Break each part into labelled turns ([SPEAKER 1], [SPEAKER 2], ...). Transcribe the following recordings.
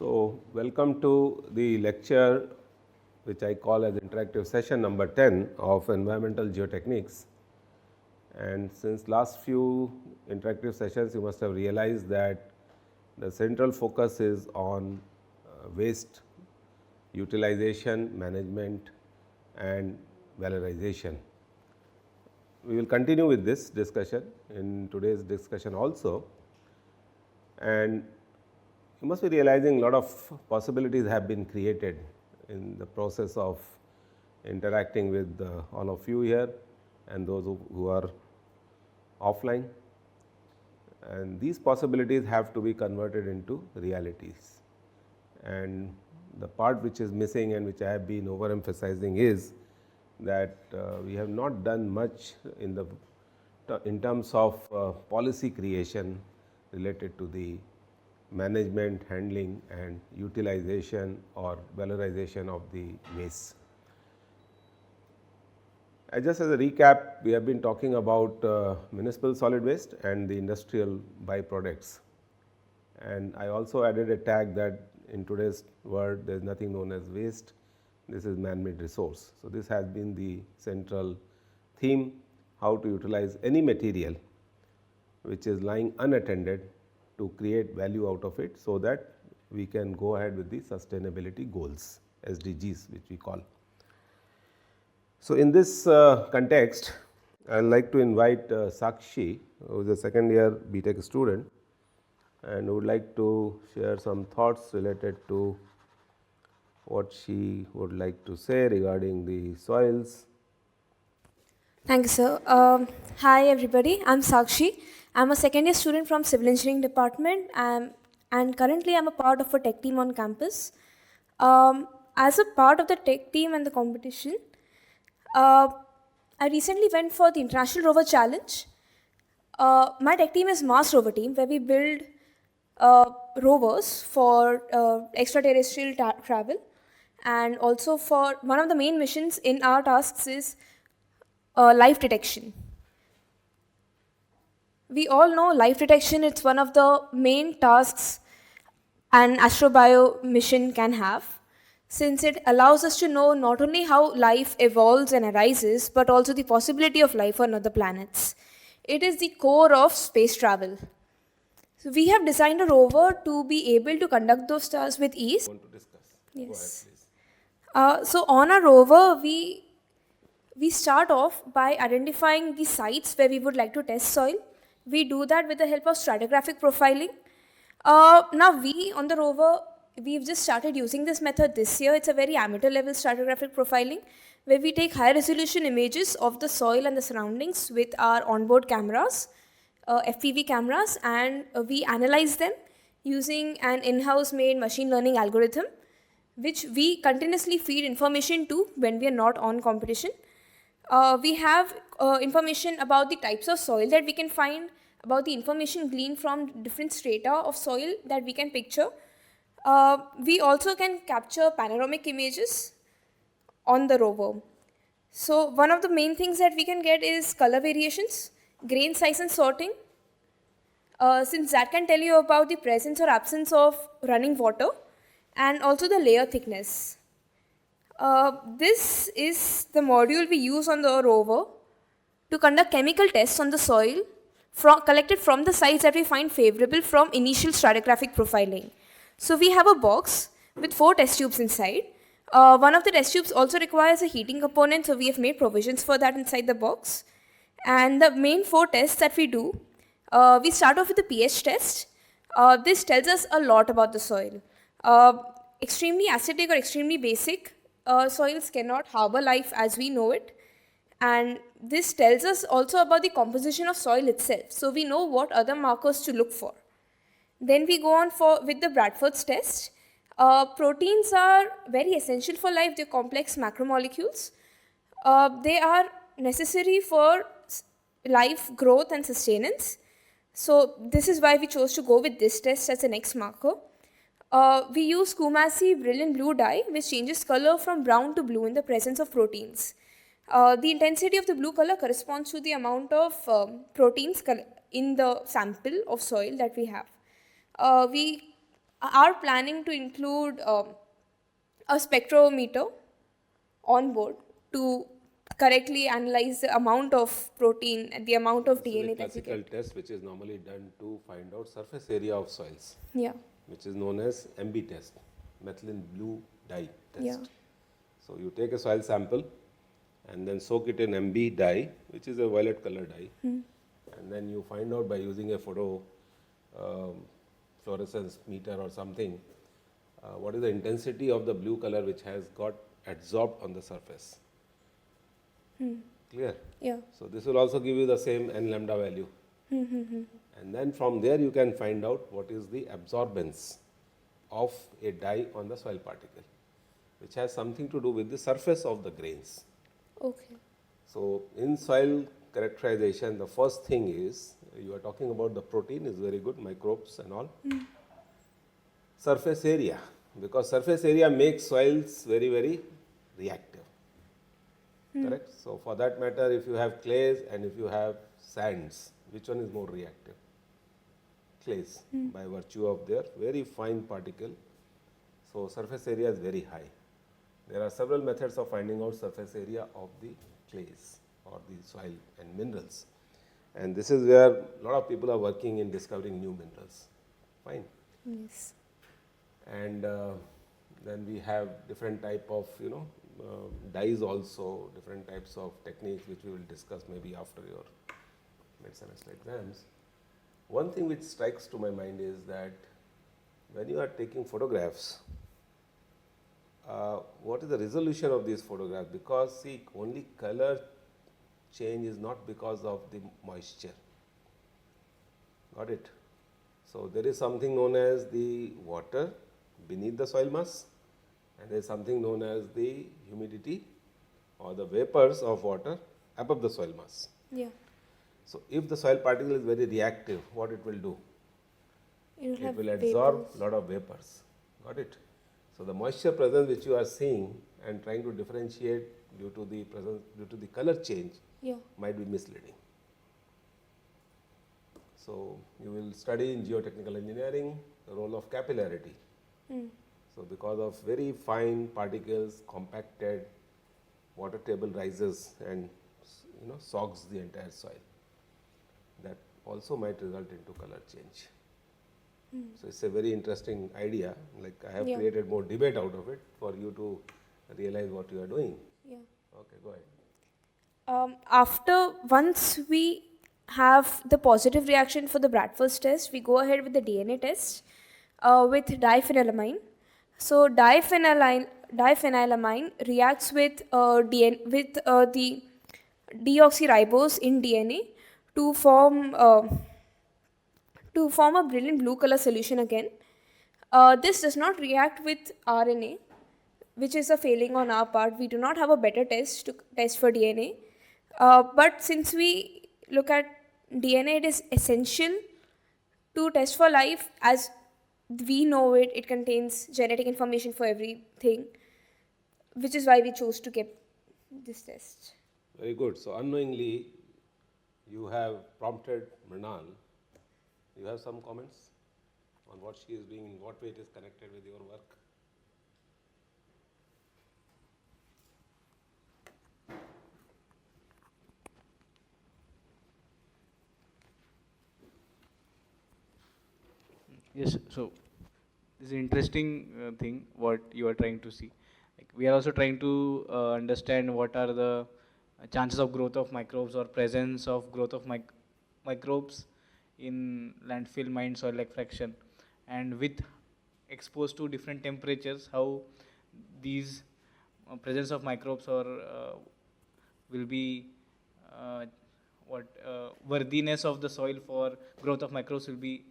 [SPEAKER 1] So, welcome to the lecture which I call as interactive session number 10 of environmental geotechnics. And since last few interactive sessions, you must have realized that the central focus is on waste utilization, management and valorization. We will continue with this discussion in today's discussion also, and you must be realizing a lot of possibilities have been created in the process of interacting with all of you here and those who are offline, and these possibilities have to be converted into realities. And the part which is missing and which I have been overemphasizing is that we have not done much in terms of policy creation related to the management, handling and utilization or valorization of the waste. Just as a recap, we have been talking about municipal solid waste and the industrial byproducts, and I also added a tag that in today's world there is nothing known as waste, this is man-made resource. So, this has been the central theme, how to utilize any material which is lying unattended to create value out of it, so that we can go ahead with the sustainability goals, SDGs which we call. So, in this context, I would like to invite Sakshi, who is a second year BTech student and would like to share some thoughts related to what she would like to say regarding the soils.
[SPEAKER 2] Thank you, sir. Hi, everybody. I'm Sakshi. I'm a second year student from Civil Engineering Department, and currently I'm a part of a tech team on campus. As a part of the tech team and the competition, I recently went for the International Rover Challenge. My tech team is Mars Rover team, where we build rovers for extraterrestrial travel, and also for one of the main missions in our tasks is life detection. We all know life detection, it's one of the main tasks an astrobio mission can have, since it allows us to know not only how life evolves and arises, but also the possibility of life on other planets. It is the core of space travel. So we have designed a rover to be able to conduct those tasks with ease.
[SPEAKER 1] Want to discuss?
[SPEAKER 2] Yes.
[SPEAKER 1] Go ahead, please.
[SPEAKER 2] So on a rover, we start off by identifying the sites where we would like to test soil. We do that with the help of stratigraphic profiling. Now we on the rover, we've just started using this method this year. It's a very amateur level stratigraphic profiling, where we take high resolution images of the soil and the surroundings with our onboard cameras, FPV cameras, and we analyze them using an in-house made machine learning algorithm, which we continuously feed information to when we are not on competition. We have information about the types of soil that we can find, about the information gleaned from different strata of soil that we can picture. We also can capture panoramic images on the rover. So one of the main things that we can get is color variations, grain size and sorting, since that can tell you about the presence or absence of running water, and also the layer thickness. This is the module we use on the rover to conduct chemical tests on the soil collected from the sites that we find favorable from initial stratigraphic profiling. So we have a box with 4 test tubes inside. One of the test tubes also requires a heating component, so we have made provisions for that inside the box. And the main 4 tests that we do, we start off with the pH test. This tells us a lot about the soil. Extremely acidic or extremely basic soils cannot harbor life as we know it, and this tells us also about the composition of soil itself, so we know what other markers to look for. Then we go on with the Bradford's test. Proteins are very essential for life. They're complex macromolecules. They are necessary for life growth and sustenance, so this is why we chose to go with this test as the next marker. We use Kumasi brilliant blue dye, which changes color from brown to blue in the presence of proteins. The intensity of the blue color corresponds to the amount of proteins in the sample of soil that we have. We are planning to include a spectrometer on board to correctly analyze the amount of protein and the amount of
[SPEAKER 1] This is a
[SPEAKER 2] DNA that we
[SPEAKER 1] classical
[SPEAKER 2] get.
[SPEAKER 1] test which is normally done to find out surface area of soils,
[SPEAKER 2] Yeah.
[SPEAKER 1] which is known as MB test, methylene blue dye test.
[SPEAKER 2] Yeah.
[SPEAKER 1] So you take a soil sample and then soak it in MB dye, which is a violet color dye, and then you find out by using a photo fluorescence meter or something what is the intensity of the blue color which has got absorbed on the surface. Clear?
[SPEAKER 2] Yeah.
[SPEAKER 1] So this will also give you the same n lambda value. And then from there you can find out what is the absorbance of a dye on the soil particle, which has something to do with the surface of the grains.
[SPEAKER 2] Okay.
[SPEAKER 1] So in soil characterization, the first thing is, you are talking about the protein is very good, microbes and all. Surface area, because surface area makes soils very, very reactive. Correct? So for that matter, if you have clays and if you have sands, which one is more reactive? Clays, by virtue of their very fine particle. So surface area is very high. There are several methods of finding out surface area of the clays or the soil and minerals. And this is where a lot of people are working in discovering new minerals. Fine.
[SPEAKER 2] Yes.
[SPEAKER 1] And then we have different type of, dyes also, different types of techniques which we will discuss maybe after your mid-semester exams. One thing which strikes to my mind is that when you are taking photographs, what is the resolution of these photographs? Because see, only color change is not because of the moisture. Got it? So there is something known as the water beneath the soil mass, and there is something known as the humidity or the vapors of water above the soil mass.
[SPEAKER 2] Yeah.
[SPEAKER 1] So if the soil particle is very reactive, what it will do? It will absorb a lot of vapors. Got it? So the moisture presence which you are seeing and trying to differentiate due to the presence, due to the color change, might be misleading. So you will study in geotechnical engineering the role of capillarity. So because of very fine particles compacted, water table rises and soaks the entire soil. That also might result into color change. So it's a very interesting idea. Like I have created more debate out of it for you to realize what you are doing.
[SPEAKER 2] Yeah.
[SPEAKER 1] Okay, go ahead.
[SPEAKER 2] Once we have the positive reaction for the Bradford's test, we go ahead with the DNA test with diphenylamine. So diphenylamine reacts with the deoxyribose in DNA to form a brilliant blue color solution again. This does not react with RNA, which is a failing on our part. We do not have a better test to test for DNA. But since we look at DNA, it is essential to test for life. As we know it, it contains genetic information for everything, which is why we chose to get this test.
[SPEAKER 1] Very good. So unknowingly, you have prompted Mrinal. You have some comments on what she is doing, in what way it is connected with your work?
[SPEAKER 3] Yes, so this is an interesting thing what you are trying to see. Like we are also trying to understand what are the chances of growth of microbes or presence of growth of microbes in landfill mine soil fraction, and with exposed to different temperatures, how these presence of microbes or will be worthiness of the soil for growth of microbes will be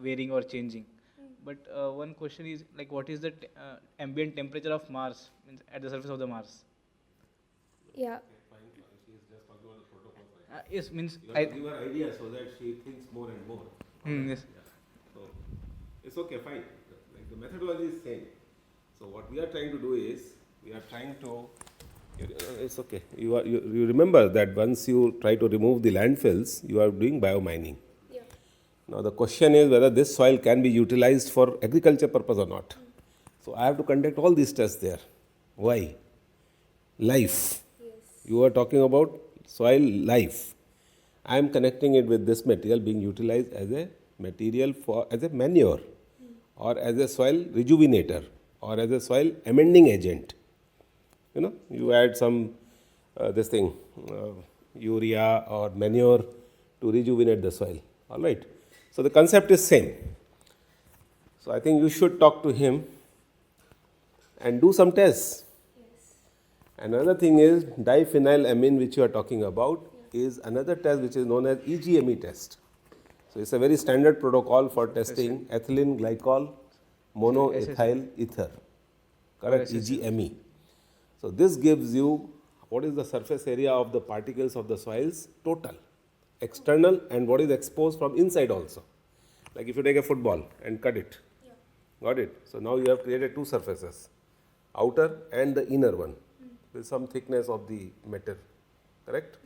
[SPEAKER 3] varying or changing. But one question is like, what is the ambient temperature of Mars, means at the surface of the Mars?
[SPEAKER 2] Yeah.
[SPEAKER 3] Yes, means
[SPEAKER 1] You have to give her idea so that she thinks more and more.
[SPEAKER 3] Yes.
[SPEAKER 1] Yeah. So it's okay, fine. Like the methodology is same. So what we are trying to do is, we are trying to, it's okay. You remember that once you try to remove the landfills, you are doing biomining.
[SPEAKER 2] Yeah.
[SPEAKER 1] Now the question is whether this soil can be utilized for agriculture purpose or not. So I have to conduct all these tests there. Why? Life. You are talking about soil life. I am connecting it with this material being utilized as a material for as a manure or as a soil rejuvenator or as a soil amending agent. You know, you add some urea or manure to rejuvenate the soil. All right. So the concept is same. So I think you should talk to him and do some tests. Another thing is diphenylamine, which you are talking about, is another test which is known as EGME test. So it's a very standard protocol for testing ethylene glycol monoethyl ether. Correct? EGME. So this gives you what is the surface area of the particles of the soils total, external, and what is exposed from inside also. Like if you take a football and cut it. Got it? So now you have created two surfaces, outer and the inner one, with some thickness of the matter. Correct?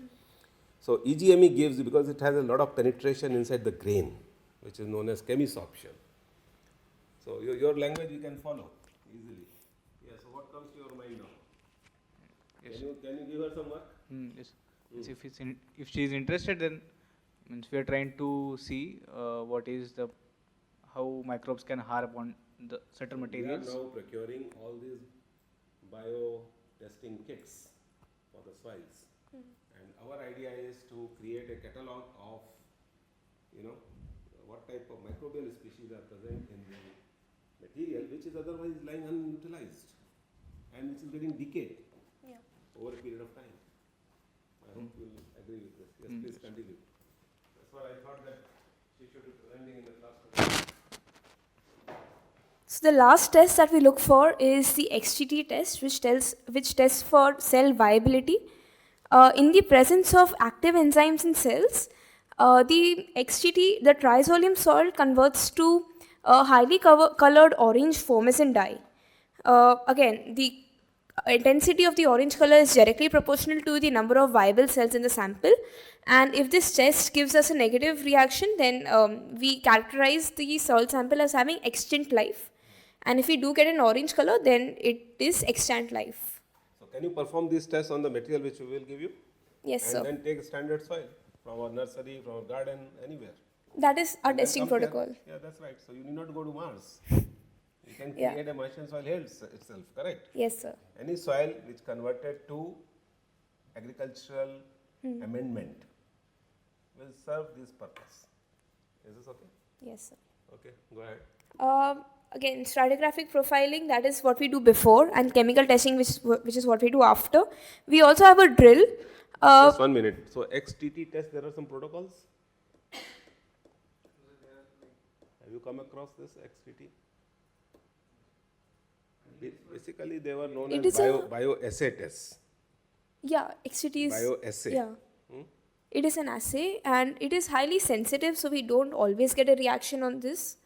[SPEAKER 1] So EGME gives you, because it has a lot of penetration inside the grain, which is known as chemisorption. So your language you can follow easily. Yeah, so what comes to your mind now?
[SPEAKER 3] Yes.
[SPEAKER 1] Can you give her some work?
[SPEAKER 3] Yes. If she is interested, then means we are trying to see what is how microbes can harp on the certain materials.
[SPEAKER 1] We are now procuring all these bio testing kits for the soils, and our idea is to create a catalog of, what type of microbial species are present in the material which is otherwise lying unutilized and which is getting decayed over a period of time. I hope you will agree with this. Yes, please continue. That's what I thought that she should be presenting in the class.
[SPEAKER 2] So the last test that we look for is the XGT test, which tests for cell viability. In the presence of active enzymes in cells, the XGT, the trisodium salt, converts to a highly colored orange formescent dye. Again, the intensity of the orange color is directly proportional to the number of viable cells in the sample, and if this test gives us a negative reaction, then we characterize the salt sample as having extant life, and if we do get an orange color, then it is extant life.
[SPEAKER 1] So can you perform these tests on the material which we will give you?
[SPEAKER 2] Yes, sir.
[SPEAKER 1] And then take standard soil from our nursery, from our garden, anywhere.
[SPEAKER 2] That is our
[SPEAKER 1] And then
[SPEAKER 2] testing
[SPEAKER 1] compare.
[SPEAKER 2] protocol.
[SPEAKER 1] Yeah, that's right. So you need not go to Mars. You can create a Martian soil here itself, correct?
[SPEAKER 2] Yes, sir.
[SPEAKER 1] Any soil which converted to agricultural amendment will serve this purpose. Is this okay?
[SPEAKER 2] Yes, sir.
[SPEAKER 1] Okay, go ahead.
[SPEAKER 2] Again, stratigraphic profiling, that is what we do before, and chemical testing, which is what we do after. We also have a drill.
[SPEAKER 1] Just 1 minute. So XTT test, there are some protocols? Have you come across this XTT? Basically, they were known as bioassay tests.
[SPEAKER 2] Yeah, XGT is...
[SPEAKER 1] Bioassay.
[SPEAKER 2] Yeah. It is an assay, and it is highly sensitive, so we don't always get a reaction on this.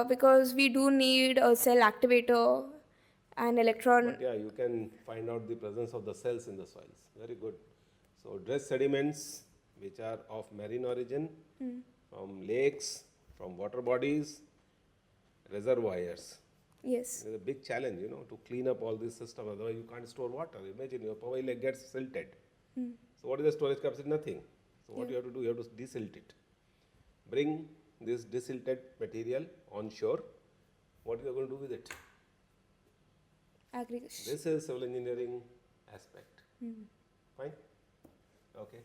[SPEAKER 2] Because we do need a cell activator and electron.
[SPEAKER 1] But yeah, you can find out the presence of the cells in the soils. Very good. So dredge sediments which are of marine origin, from lakes, from water bodies, reservoirs.
[SPEAKER 2] Yes.
[SPEAKER 1] It's a big challenge, to clean up all this system. Otherwise, you can't store water. Imagine your Powai lake gets silted. So what is the storage capacity? Nothing. So what you have to do, you have to desilt it. Bring this desilted material on shore. What you are going to do with it?
[SPEAKER 2] Aggregation.
[SPEAKER 1] This is civil engineering aspect. Fine? Okay.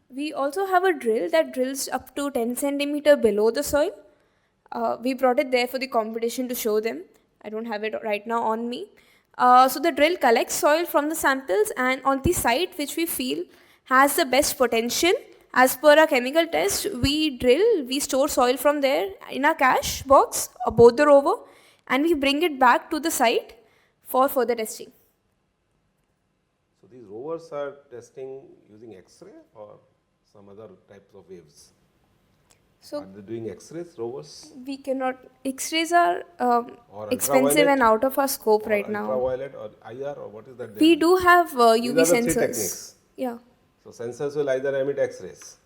[SPEAKER 2] We also have a drill that drills up to 10 centimeter below the soil. We brought it there for the competition to show them. I don't have it right now on me. So the drill collects soil from the samples, and on the site which we feel has the best potential, as per our chemical test, we store soil from there in a cache box aboard the rover, and we bring it back to the site for further testing.
[SPEAKER 1] So these rovers are testing using X-ray or some other types of waves?
[SPEAKER 2] So
[SPEAKER 1] are they doing X-rays, rovers?
[SPEAKER 2] we cannot, X-rays are
[SPEAKER 1] Or
[SPEAKER 2] expensive and out of our scope
[SPEAKER 1] or
[SPEAKER 2] right now.
[SPEAKER 1] ultraviolet or IR, or what is that?
[SPEAKER 2] We do have UV
[SPEAKER 1] These are the three
[SPEAKER 2] sensors.
[SPEAKER 1] techniques.
[SPEAKER 2] Yeah.
[SPEAKER 1] So sensors will either emit X-rays,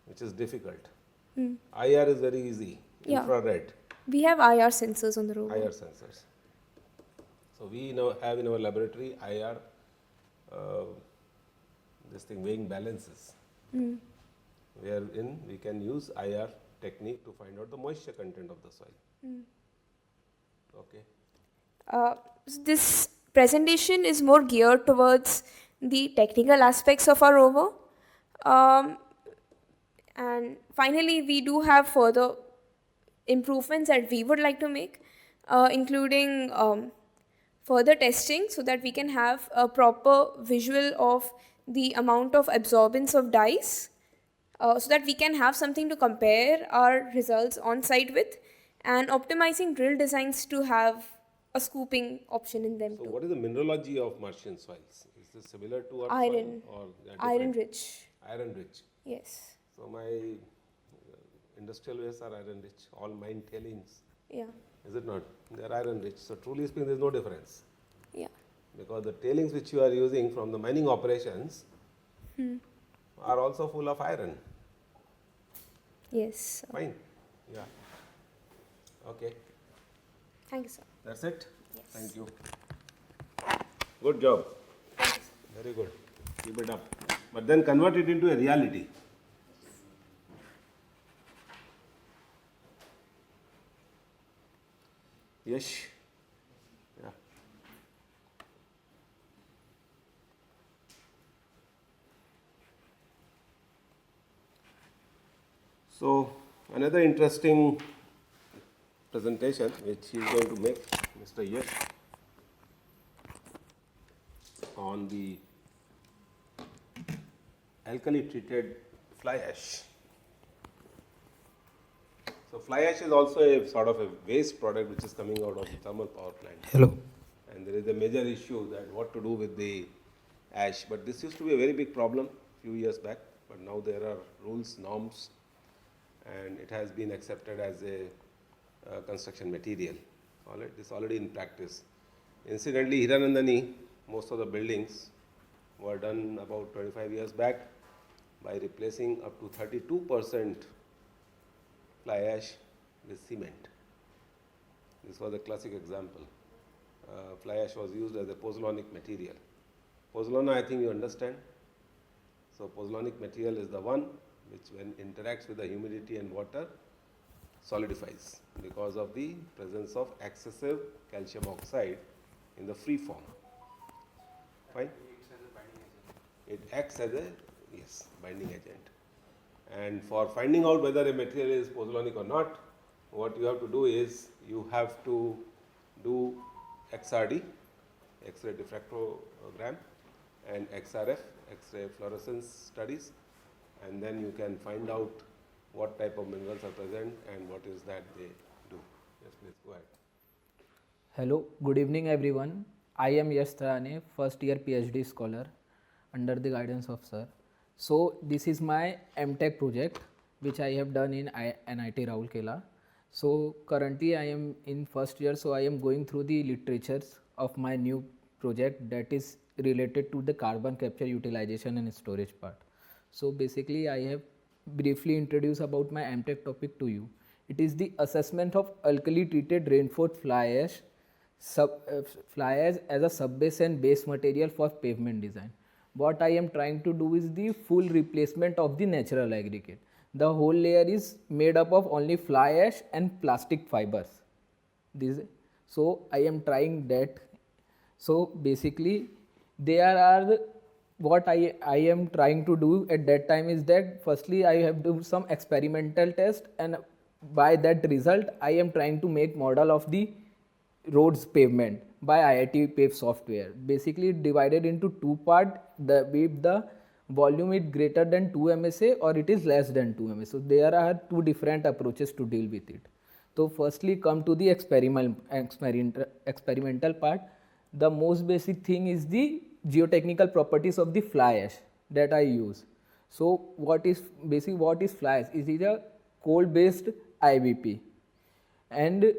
[SPEAKER 1] which is difficult. IR is very easy,
[SPEAKER 2] Yeah.
[SPEAKER 1] infrared,
[SPEAKER 2] We have IR sensors on the rover.
[SPEAKER 1] IR sensors. So we now have in our laboratory IR, this thing weighing balances, wherein we can use IR technique to find out the moisture content of the soil. Okay.
[SPEAKER 2] So this presentation is more geared towards the technical aspects of our rover. And finally, we do have further improvements that we would like to make, including further testing so that we can have a proper visual of the amount of absorbance of dyes, so that we can have something to compare our results on site with, and optimizing drill designs to have a scooping option in them
[SPEAKER 1] So
[SPEAKER 2] too.
[SPEAKER 1] what is the mineralogy of Martian soils? Is this similar to our
[SPEAKER 2] Iron.
[SPEAKER 1] soil or they are
[SPEAKER 2] Iron
[SPEAKER 1] different?
[SPEAKER 2] rich.
[SPEAKER 1] Iron rich.
[SPEAKER 2] Yes.
[SPEAKER 1] So my industrial wastes are iron rich. All mine tailings,
[SPEAKER 2] Yeah.
[SPEAKER 1] is it not? They are iron rich. So truly speaking, there is no difference,
[SPEAKER 2] Yeah.
[SPEAKER 1] because the tailings which you are using from the mining operations are also full of iron.
[SPEAKER 2] Yes.
[SPEAKER 1] Fine. Yeah. Okay.
[SPEAKER 2] Thank you, sir.
[SPEAKER 1] That's it.
[SPEAKER 2] Yes.
[SPEAKER 1] Thank you. Good job. Very good. Keep it up. But then convert it into a reality. Yes. Yeah. So another interesting presentation which he is going to make, Mr. Yash, on the alkali treated fly ash. So fly ash is also a sort of a waste product which is coming out of the thermal power plant.
[SPEAKER 4] Hello.
[SPEAKER 1] And there is a major issue that what to do with the ash. But this used to be a very big problem few years back. But now there are rules, norms, and it has been accepted as a construction material. All right, this is already in practice. Incidentally, Hiranandani, most of the buildings were done about 25 years back by replacing up to 32% fly ash with cement. This was a classic example. Fly ash was used as a pozzolanic material. Pozzolana, I think you understand. So pozzolanic material is the one which when interacts with the humidity and water solidifies because of the presence of excessive calcium oxide in the free form. Fine? It acts as a, yes, binding agent. And for finding out whether a material is pozzolanic or not, what you have to do is you have to do XRD, X-ray diffractogram, and XRF, X-ray fluorescence studies, and then you can find out what type of minerals are present and what is that they do. Yes, please go ahead.
[SPEAKER 4] Hello, good evening everyone. I am Yash Tarane, first year PhD scholar under the guidance of sir. So this is my MTech project which I have done in NIT Rourkela. So currently I am in first year, so I am going through the literatures of my new project that is related to the carbon capture, utilization and storage part. So basically I have briefly introduced about my MTech topic to you. It is the assessment of alkali treated reinforced fly ash as a subbase and base material for pavement design. What I am trying to do is the full replacement of the natural aggregate. The whole layer is made up of only fly ash and plastic fibers. So I am trying that. So basically there are what I am trying to do at that time is that firstly I have to do some experimental test, and by that result I am trying to make model of the roads pavement by IIT Pave software. Basically divided into two part, if the volume is greater than 2 MSA or it is less than 2 MSA. So there are two different approaches to deal with it. So firstly come to the experimental part. The most basic thing is the geotechnical properties of the fly ash that I use. So what is fly ash? It is a coal based IBP, and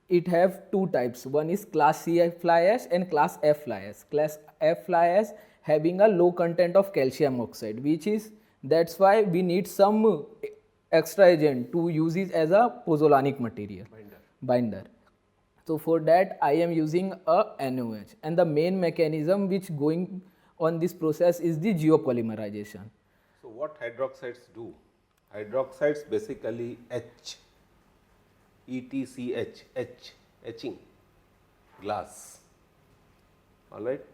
[SPEAKER 4] it have two types. One is class C fly ash and class F fly ash. Class F fly ash having a low content of calcium oxide, which is, that's why we need some extra agent to use it as a pozzolanic material binder. So for that I am using a NOH, and the main mechanism which going on this process is the geopolymerization.
[SPEAKER 1] So what hydroxides do? Hydroxides basically etching glass. All right.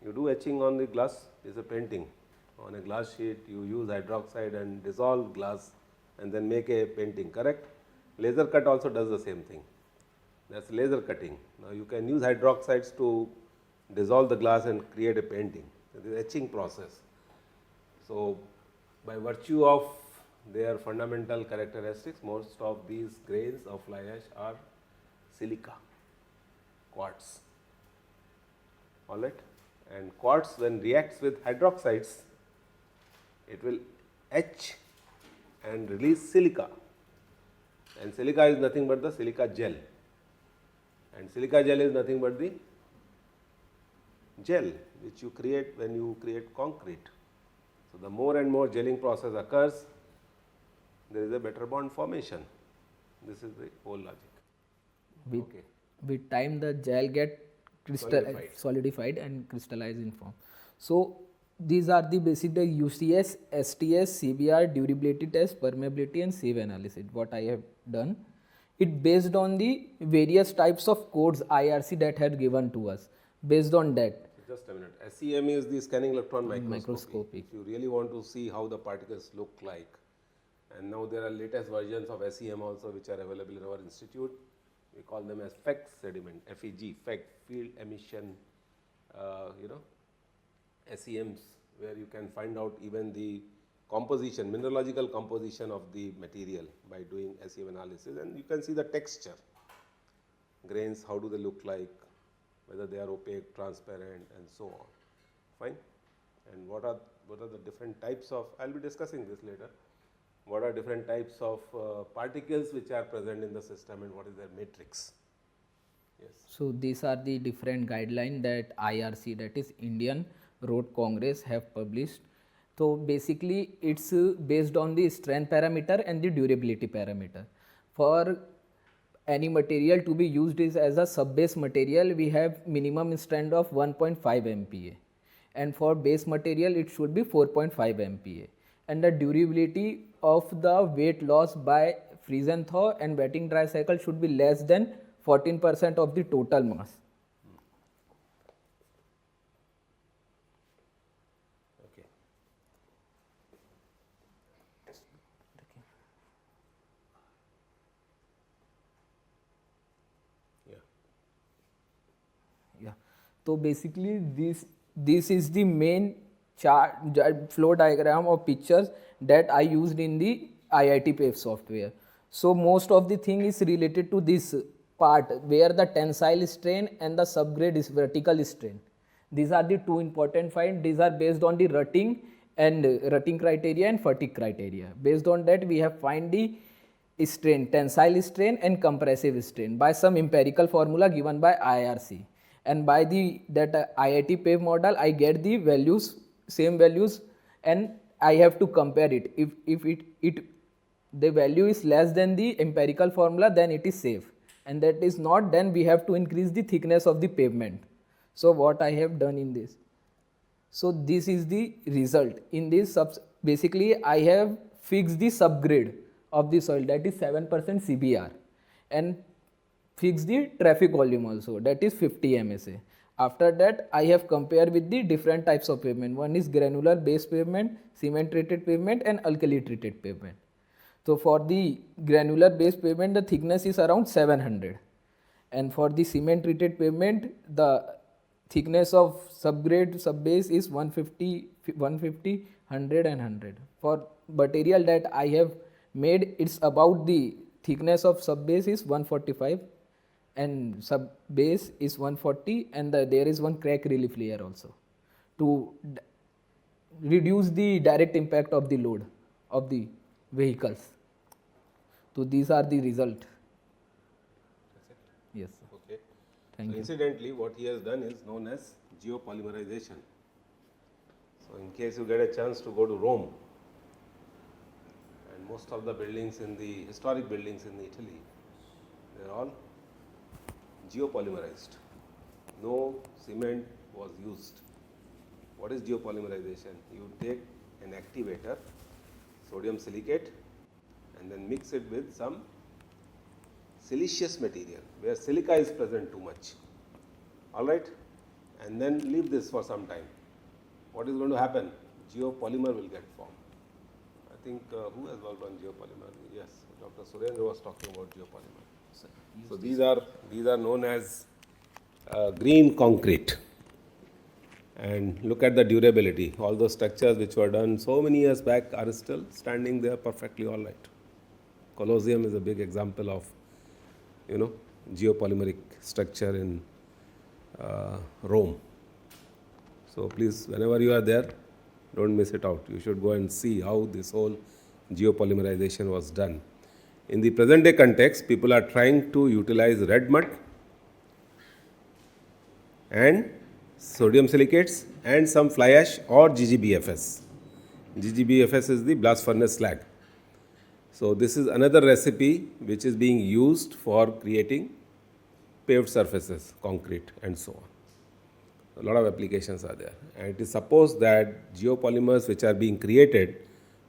[SPEAKER 1] You do etching on the glass, is a painting. On a glass sheet, you use hydroxide and dissolve glass and then make a painting, correct? Laser cut also does the same thing. That's laser cutting. Now you can use hydroxides to dissolve the glass and create a painting. It is etching process. So by virtue of their fundamental characteristics, most of these grains of fly ash are silica, quartz. All right. And quartz, when reacts with hydroxides, it will etch and release silica, and silica is nothing but the silica gel, and silica gel is nothing but the gel which you create when you create concrete. So the more and more gelling process occurs, there is a better bond formation. This is the whole logic.
[SPEAKER 4] With,
[SPEAKER 1] Okay.
[SPEAKER 4] with time the gel get solidified and crystallized in form. So these are the basic the UCS, STS, CBR, durability test, permeability and sieve analysis what I have done. It based on the various types of codes IRC that had given to us. Based on that,
[SPEAKER 1] Just a minute. SEM is the scanning electron microscopy.
[SPEAKER 4] Microscopy.
[SPEAKER 1] If you really want to see how the particles look like, and now there are latest versions of SEM also which are available in our institute. We call them as FEC sediment, FEG, FEC, field emission, SEMs, where you can find out even the composition, mineralogical composition of the material by doing SEM analysis, and you can see the texture, grains, how do they look like, whether they are opaque, transparent and so on, fine. And what are the different types of, I will be discussing this later, what are different types of particles which are present in the system and what is their matrix. Yes.
[SPEAKER 4] so these are the different guidelines that IRC, that is Indian Road Congress, have published. So basically it's based on the strength parameter and the durability parameter. For any material to be used is as a sub-base material, we have minimum strength of 1.5 MPa, and for base material it should be 4.5 MPa, and the durability of the weight loss by freeze and thaw and wetting dry cycle should be less than 14% of the total mass.
[SPEAKER 1] Okay. Yeah.
[SPEAKER 4] Yeah. So basically this is the main chart flow diagram or pictures that I used in the IIT PAVE software. So most of the thing is related to this part where the tensile strain and the subgrade is vertical strain. These are the two important finds. These are based on the rutting criteria and fatigue criteria. Based on that we have find the strain, tensile strain and compressive strain by some empirical formula given by IRC, and by that IIT PAVE model I get the values, same values, and I have to compare it. If the value is less than the empirical formula, then it is safe, and that is not, then we have to increase the thickness of the pavement. So what I have done in this, so this is the result. In this basically I have fixed the subgrade of the soil, that is 7% CBR, and fix the traffic volume also, that is 50 MSA. After that I have compared with the different types of pavement. One is granular base pavement, cement treated pavement and alkali treated pavement. So for the granular base pavement the thickness is around 700, and for the cement treated pavement the thickness of subgrade subbase is 150, 100 and 100. For material that I have made, it's about the thickness of subbase is 145 and sub base is 140, and there is one crack relief layer also to reduce the direct impact of the load of the vehicles. So these are the result. Yes.
[SPEAKER 1] Okay.
[SPEAKER 4] Thank
[SPEAKER 1] So
[SPEAKER 4] you.
[SPEAKER 1] incidentally, what he has done is known as geopolymerization. So in case you get a chance to go to Rome, and most of the buildings in the historic buildings in Italy, they are all geopolymerized. No cement was used. What is geopolymerization? You take an activator, sodium silicate, and then mix it with some siliceous material where silica is present too much. All right, and then leave this for some time. What is going to happen? Geopolymer will get formed. I think who has worked on geopolymer? Yes, Dr. Surendra was talking about geopolymer. So these are known as green concrete. And look at the durability. All those structures which were done so many years back are still standing there perfectly all right. Colosseum is a big example of, geopolymeric structure in Rome. So please, whenever you are there, don't miss it out. You should go and see how this whole geopolymerization was done. In the present day context, people are trying to utilize red mud and sodium silicates and some fly ash or GGBFS. GGBFS is the blast furnace slag. So this is another recipe which is being used for creating paved surfaces, concrete and so on. A lot of applications are there. And it is supposed that geopolymers which are being created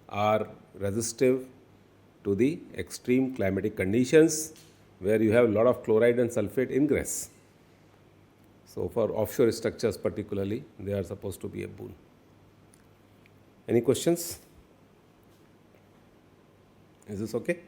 [SPEAKER 1] are resistive to the extreme climatic conditions where you have a lot of chloride and sulfate ingress. So for offshore structures particularly, they are supposed to be a boon. Any questions? Is this okay?